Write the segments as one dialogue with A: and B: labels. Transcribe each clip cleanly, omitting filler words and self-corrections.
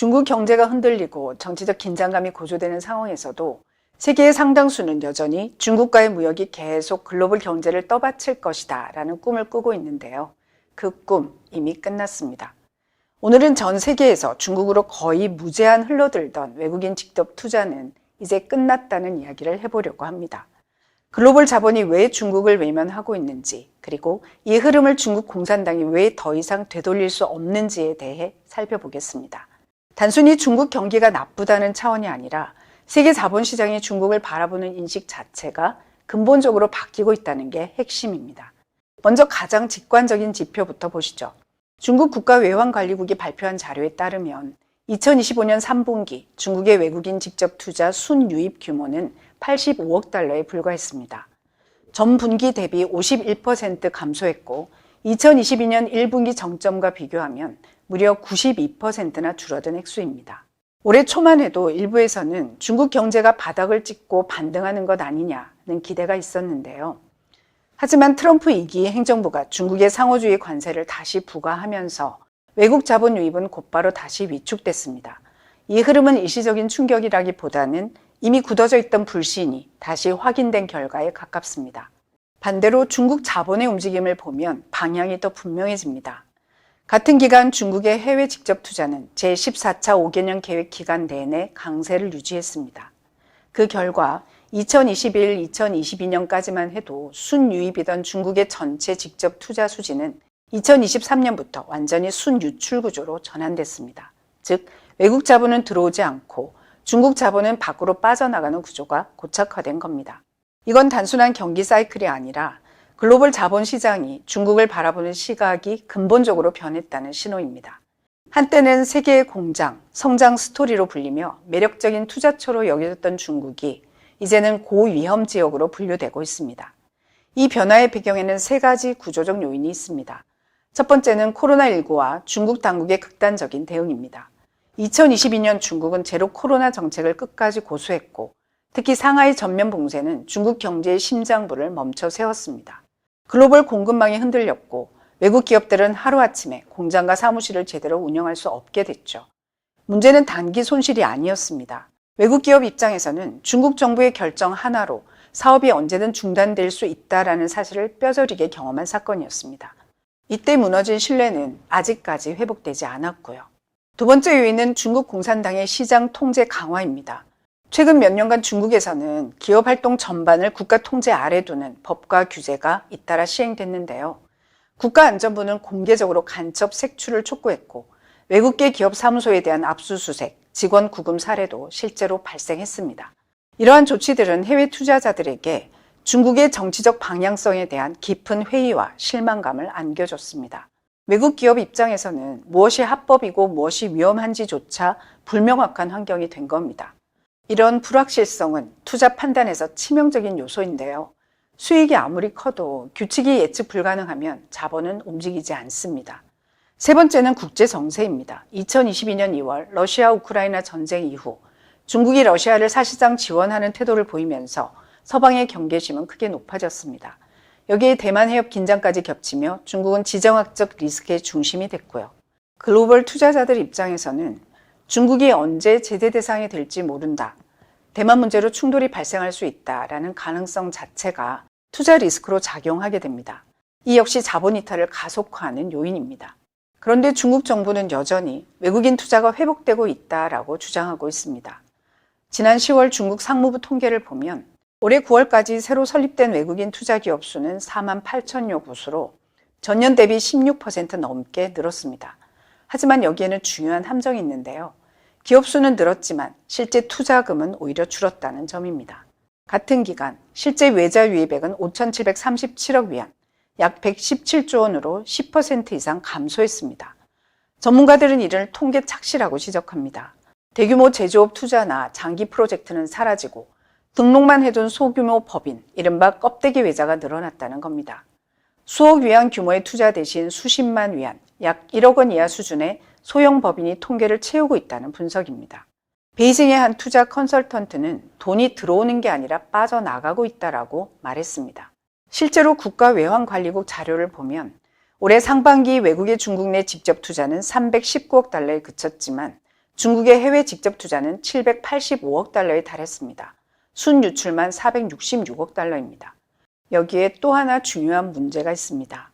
A: 중국 경제가 흔들리고 정치적 긴장감이 고조되는 상황에서도 세계의 상당수는 여전히 중국과의 무역이 계속 글로벌 경제를 떠받칠 것이다 라는 꿈을 꾸고 있는데요. 그 꿈 이미 끝났습니다. 오늘은 전 세계에서 중국으로 거의 무제한 흘러들던 외국인 직접 투자는 이제 끝났다는 이야기를 해보려고 합니다. 글로벌 자본이 왜 중국을 외면하고 있는지, 그리고 이 흐름을 중국 공산당이 왜 더 이상 되돌릴 수 없는지에 대해 살펴보겠습니다. 단순히 중국 경기가 나쁘다는 차원이 아니라 세계 자본시장이 중국을 바라보는 인식 자체가 근본적으로 바뀌고 있다는 게 핵심입니다. 먼저 가장 직관적인 지표부터 보시죠. 중국 국가외환관리국이 발표한 자료에 따르면 2025년 3분기 중국의 외국인 직접 투자 순유입 규모는 85억 달러에 불과했습니다. 전 분기 대비 51% 감소했고 2022년 1분기 정점과 비교하면 무려 92%나 줄어든 액수입니다. 올해 초만 해도 일부에서는 중국 경제가 바닥을 찍고 반등하는 것 아니냐는 기대가 있었는데요. 하지만 트럼프 2기 행정부가 중국의 상호주의 관세를 다시 부과하면서 외국 자본 유입은 곧바로 다시 위축됐습니다. 이 흐름은 일시적인 충격이라기보다는 이미 굳어져 있던 불신이 다시 확인된 결과에 가깝습니다. 반대로 중국 자본의 움직임을 보면 방향이 더 분명해집니다. 같은 기간 중국의 해외 직접 투자는 제14차 5개년 계획 기간 내내 강세를 유지했습니다. 그 결과 2021, 2022년까지만 해도 순유입이던 중국의 전체 직접 투자 수지는 2023년부터 완전히 순유출 구조로 전환됐습니다. 즉, 외국 자본은 들어오지 않고 중국 자본은 밖으로 빠져나가는 구조가 고착화된 겁니다. 이건 단순한 경기 사이클이 아니라 글로벌 자본 시장이 중국을 바라보는 시각이 근본적으로 변했다는 신호입니다. 한때는 세계의 공장, 성장 스토리로 불리며 매력적인 투자처로 여겨졌던 중국이 이제는 고위험 지역으로 분류되고 있습니다. 이 변화의 배경에는 세 가지 구조적 요인이 있습니다. 첫 번째는 코로나19와 중국 당국의 극단적인 대응입니다. 2022년 중국은 제로 코로나 정책을 끝까지 고수했고 특히 상하이 전면 봉쇄는 중국 경제의 심장부를 멈춰 세웠습니다. 글로벌 공급망이 흔들렸고 외국 기업들은 하루아침에 공장과 사무실을 제대로 운영할 수 없게 됐죠. 문제는 단기 손실이 아니었습니다. 외국 기업 입장에서는 중국 정부의 결정 하나로 사업이 언제든 중단될 수 있다는 사실을 뼈저리게 경험한 사건이었습니다. 이때 무너진 신뢰는 아직까지 회복되지 않았고요. 두 번째 요인은 중국 공산당의 시장 통제 강화입니다. 최근 몇 년간 중국에서는 기업 활동 전반을 국가 통제 아래 두는 법과 규제가 잇따라 시행됐는데요. 국가안전부는 공개적으로 간첩 색출을 촉구했고 외국계 기업 사무소에 대한 압수수색, 직원 구금 사례도 실제로 발생했습니다. 이러한 조치들은 해외 투자자들에게 중국의 정치적 방향성에 대한 깊은 회의와 실망감을 안겨줬습니다. 외국 기업 입장에서는 무엇이 합법이고 무엇이 위험한지조차 불명확한 환경이 된 겁니다. 이런 불확실성은 투자 판단에서 치명적인 요소인데요. 수익이 아무리 커도 규칙이 예측 불가능하면 자본은 움직이지 않습니다. 세 번째는 국제 정세입니다. 2022년 2월 러시아 우크라이나 전쟁 이후 중국이 러시아를 사실상 지원하는 태도를 보이면서 서방의 경계심은 크게 높아졌습니다. 여기에 대만 해협 긴장까지 겹치며 중국은 지정학적 리스크의 중심이 됐고요. 글로벌 투자자들 입장에서는 중국이 언제 제재 대상이 될지 모른다. 대만 문제로 충돌이 발생할 수 있다라는 가능성 자체가 투자 리스크로 작용하게 됩니다. 이 역시 자본 이탈을 가속화하는 요인입니다. 그런데 중국 정부는 여전히 외국인 투자가 회복되고 있다라고 주장하고 있습니다. 지난 10월 중국 상무부 통계를 보면 올해 9월까지 새로 설립된 외국인 투자 기업 수는 4만 8천여 곳으로 전년 대비 16% 넘게 늘었습니다. 하지만 여기에는 중요한 함정이 있는데요. 기업 수는 늘었지만 실제 투자금은 오히려 줄었다는 점입니다. 같은 기간 실제 외자 유입액은 5,737억 위안, 약 117조 원으로 10% 이상 감소했습니다. 전문가들은 이를 통계 착시라고 지적합니다. 대규모 제조업 투자나 장기 프로젝트는 사라지고 등록만 해둔 소규모 법인, 이른바 껍데기 외자가 늘어났다는 겁니다. 수억 위안 규모의 투자 대신 수십만 위안, 약 1억 원 이하 수준의 소형 법인이 통계를 채우고 있다는 분석입니다. 베이징의 한 투자 컨설턴트는 돈이 들어오는 게 아니라 빠져나가고 있다라고 말했습니다. 실제로 국가외환관리국 자료를 보면 올해 상반기 외국의 중국 내 직접 투자는 319억 달러에 그쳤지만 중국의 해외 직접 투자는 785억 달러에 달했습니다. 순유출만 466억 달러입니다. 여기에 또 하나 중요한 문제가 있습니다.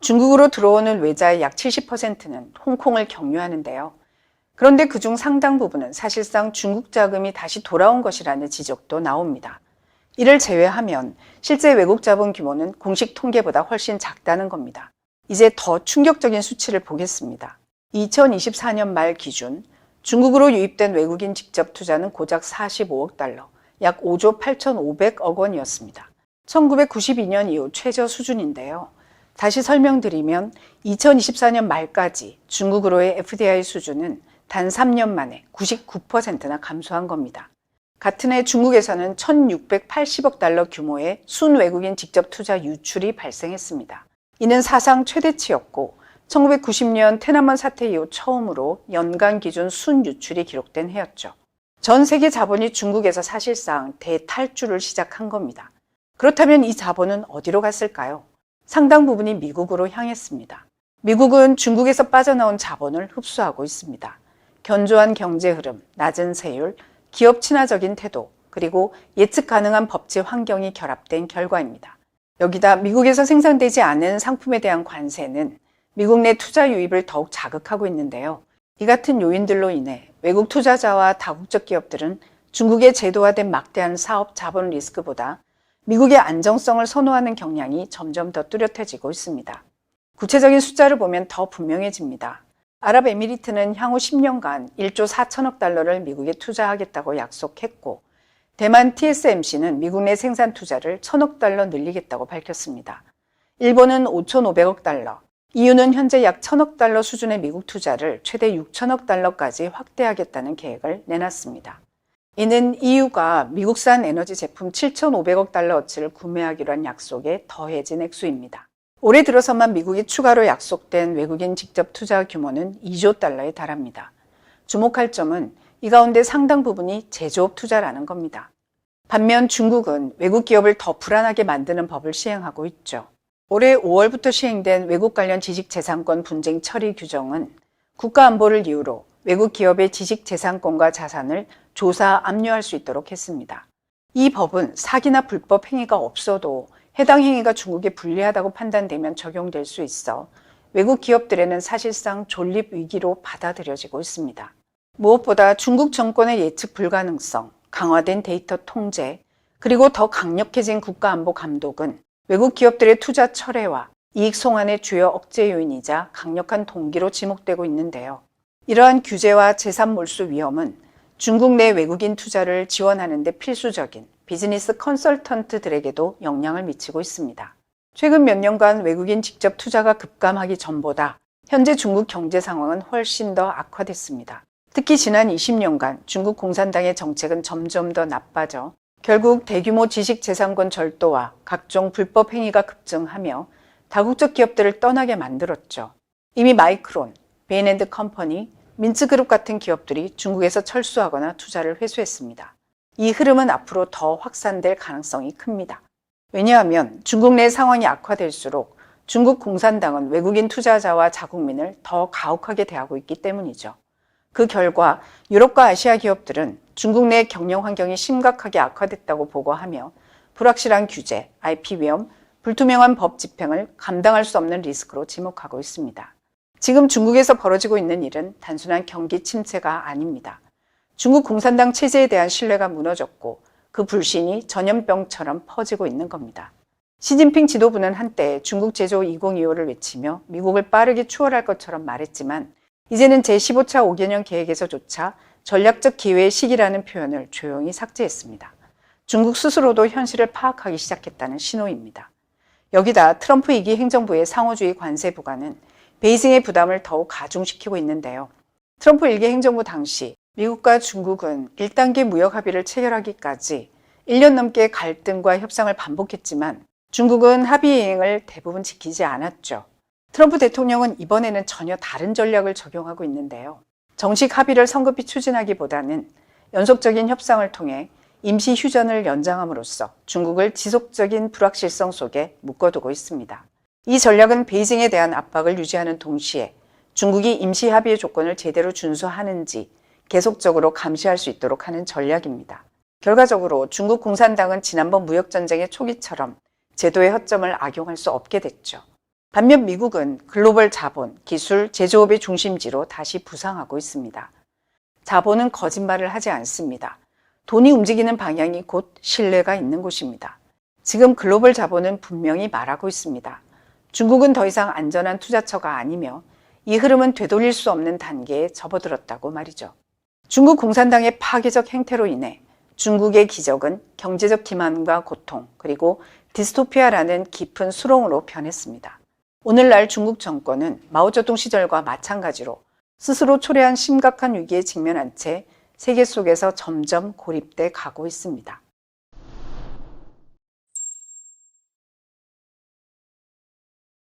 A: 중국으로 들어오는 외자의 약 70%는 홍콩을 경유하는데요. 그런데 그중 상당 부분은 사실상 중국 자금이 다시 돌아온 것이라는 지적도 나옵니다. 이를 제외하면 실제 외국 자본 규모는 공식 통계보다 훨씬 작다는 겁니다. 이제 더 충격적인 수치를 보겠습니다. 2024년 말 기준 중국으로 유입된 외국인 직접 투자는 고작 45억 달러, 약 5조 8,500억 원이었습니다. 1992년 이후 최저 수준인데요. 다시 설명드리면 2024년 말까지 중국으로의 FDI 수준은 단 3년 만에 99%나 감소한 겁니다. 같은 해 중국에서는 1,680억 달러 규모의 순외국인 직접 투자 유출이 발생했습니다. 이는 사상 최대치였고 1990년 테나먼 사태 이후 처음으로 연간 기준 순유출이 기록된 해였죠. 전 세계 자본이 중국에서 사실상 대탈출을 시작한 겁니다. 그렇다면 이 자본은 어디로 갔을까요? 상당 부분이 미국으로 향했습니다. 미국은 중국에서 빠져나온 자본을 흡수하고 있습니다. 견조한 경제 흐름, 낮은 세율, 기업 친화적인 태도, 그리고 예측 가능한 법제 환경이 결합된 결과입니다. 여기다 미국에서 생산되지 않은 상품에 대한 관세는 미국 내 투자 유입을 더욱 자극하고 있는데요. 이 같은 요인들로 인해 외국 투자자와 다국적 기업들은 중국의 제도화된 막대한 사업 자본 리스크보다 미국의 안정성을 선호하는 경향이 점점 더 뚜렷해지고 있습니다. 구체적인 숫자를 보면 더 분명해집니다. 아랍에미리트는 향후 10년간 1조 4천억 달러를 미국에 투자하겠다고 약속했고, 대만 TSMC는 미국 내 생산 투자를 1,000억 달러 늘리겠다고 밝혔습니다. 일본은 5,500억 달러, EU는 현재 약 1,000억 달러 수준의 미국 투자를 최대 6,000억 달러까지 확대하겠다는 계획을 내놨습니다. 이는 EU가 미국산 에너지 제품 7,500억 달러어치를 구매하기로 한 약속에 더해진 액수입니다. 올해 들어서만 미국이 추가로 약속된 외국인 직접 투자 규모는 2조 달러에 달합니다. 주목할 점은 이 가운데 상당 부분이 제조업 투자라는 겁니다. 반면 중국은 외국 기업을 더 불안하게 만드는 법을 시행하고 있죠. 올해 5월부터 시행된 외국 관련 지식재산권 분쟁 처리 규정은 국가안보를 이유로 외국 기업의 지식재산권과 자산을 조사 압류할 수 있도록 했습니다. 이 법은 사기나 불법 행위가 없어도 해당 행위가 중국에 불리하다고 판단되면 적용될 수 있어 외국 기업들에는 사실상 존립 위기로 받아들여지고 있습니다. 무엇보다 중국 정권의 예측 불가능성, 강화된 데이터 통제, 그리고 더 강력해진 국가안보 감독은 외국 기업들의 투자 철회와 이익 송환의 주요 억제 요인이자 강력한 동기로 지목되고 있는데요. 이러한 규제와 재산 몰수 위험은 중국 내 외국인 투자를 지원하는 데 필수적인 비즈니스 컨설턴트들에게도 영향을 미치고 있습니다. 최근 몇 년간 외국인 직접 투자가 급감하기 전보다 현재 중국 경제 상황은 훨씬 더 악화됐습니다. 특히 지난 20년간 중국 공산당의 정책은 점점 더 나빠져 결국 대규모 지식재산권 절도와 각종 불법 행위가 급증하며 다국적 기업들을 떠나게 만들었죠. 이미 마이크론, 베인앤드컴퍼니, 민츠그룹 같은 기업들이 중국에서 철수하거나 투자를 회수했습니다. 이 흐름은 앞으로 더 확산될 가능성이 큽니다. 왜냐하면 중국 내 상황이 악화될수록 중국 공산당은 외국인 투자자와 자국민을 더 가혹하게 대하고 있기 때문이죠. 그 결과 유럽과 아시아 기업들은 중국 내 경영 환경이 심각하게 악화됐다고 보고하며 불확실한 규제, IP 위험, 불투명한 법 집행을 감당할 수 없는 리스크로 지목하고 있습니다. 지금 중국에서 벌어지고 있는 일은 단순한 경기 침체가 아닙니다. 중국 공산당 체제에 대한 신뢰가 무너졌고 그 불신이 전염병처럼 퍼지고 있는 겁니다. 시진핑 지도부는 한때 중국 제조 2025를 외치며 미국을 빠르게 추월할 것처럼 말했지만 이제는 제15차 5개년 계획에서조차 전략적 기회의 시기라는 표현을 조용히 삭제했습니다. 중국 스스로도 현실을 파악하기 시작했다는 신호입니다. 여기다 트럼프 2기 행정부의 상호주의 관세 부과는 베이징의 부담을 더욱 가중시키고 있는데요. 트럼프 1기 행정부 당시 미국과 중국은 1단계 무역 합의를 체결하기까지 1년 넘게 갈등과 협상을 반복했지만 중국은 합의 이행을 대부분 지키지 않았죠. 트럼프 대통령은 이번에는 전혀 다른 전략을 적용하고 있는데요. 정식 합의를 성급히 추진하기보다는 연속적인 협상을 통해 임시 휴전을 연장함으로써 중국을 지속적인 불확실성 속에 묶어두고 있습니다. 이 전략은 베이징에 대한 압박을 유지하는 동시에 중국이 임시 합의의 조건을 제대로 준수하는지 계속적으로 감시할 수 있도록 하는 전략입니다. 결과적으로 중국 공산당은 지난번 무역전쟁의 초기처럼 제도의 허점을 악용할 수 없게 됐죠. 반면 미국은 글로벌 자본, 기술, 제조업의 중심지로 다시 부상하고 있습니다. 자본은 거짓말을 하지 않습니다. 돈이 움직이는 방향이 곧 신뢰가 있는 곳입니다. 지금 글로벌 자본은 분명히 말하고 있습니다. 중국은 더 이상 안전한 투자처가 아니며 이 흐름은 되돌릴 수 없는 단계에 접어들었다고 말이죠. 중국 공산당의 파괴적 행태로 인해 중국의 기적은 경제적 기만과 고통, 그리고 디스토피아라는 깊은 수렁으로 변했습니다. 오늘날 중국 정권은 마오쩌둥 시절과 마찬가지로 스스로 초래한 심각한 위기에 직면한 채 세계 속에서 점점 고립돼 가고 있습니다.